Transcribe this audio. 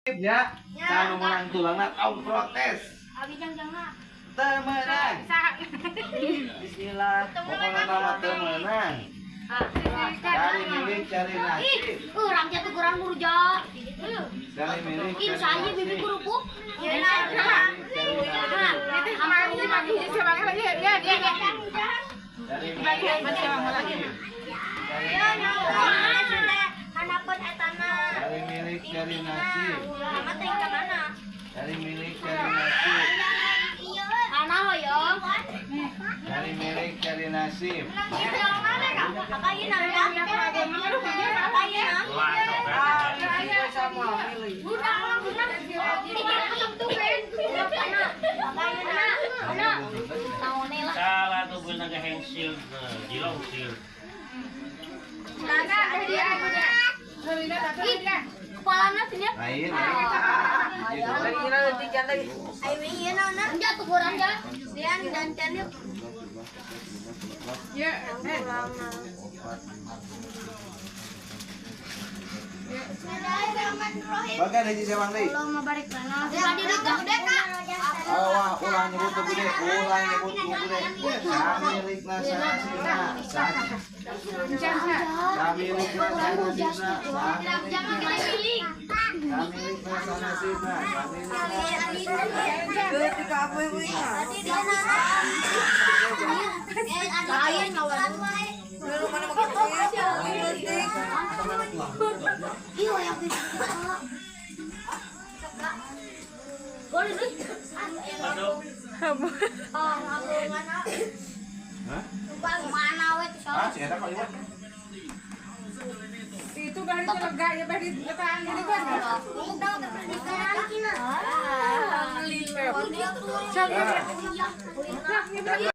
Ya, kalau menang tulangna kaum protes. Abi jangan. Temenang. Bismillah. Pokoknya nama temenang. Cari milik, cari nasib. Kurang jatuh kurang murja. Cari milik, Ini cari saya bibi nasib. kerupuk. Ya, Cari milik, cari nasib. Cari milik, cari nasib. Mana hoyo? Cari milik, cari nasib. Salah tuh gue naga hand shield, jilong shield. Kepalanya sini. Lain. Jatuh kurang ya. Lian dan cantik. Bagai haji sewang deui. Allahumma barik lana. Jadi dekat dekat. Awah ulah nyebut tuh gede, ulah nyebut tuh gede. Samilik nasibna, samilik nasibna, Jangan pilih. samilik nasibna, Ketika apa ibu ini? Lain kawan. Dulu mana begitu? Iyo yang boleh tuh. Aduh, Oh, mana? Hah? Mana wet? Ah, si eta kok ieu. Itu dari tenaga ya dari letaan ini kan. Alhamdulillah.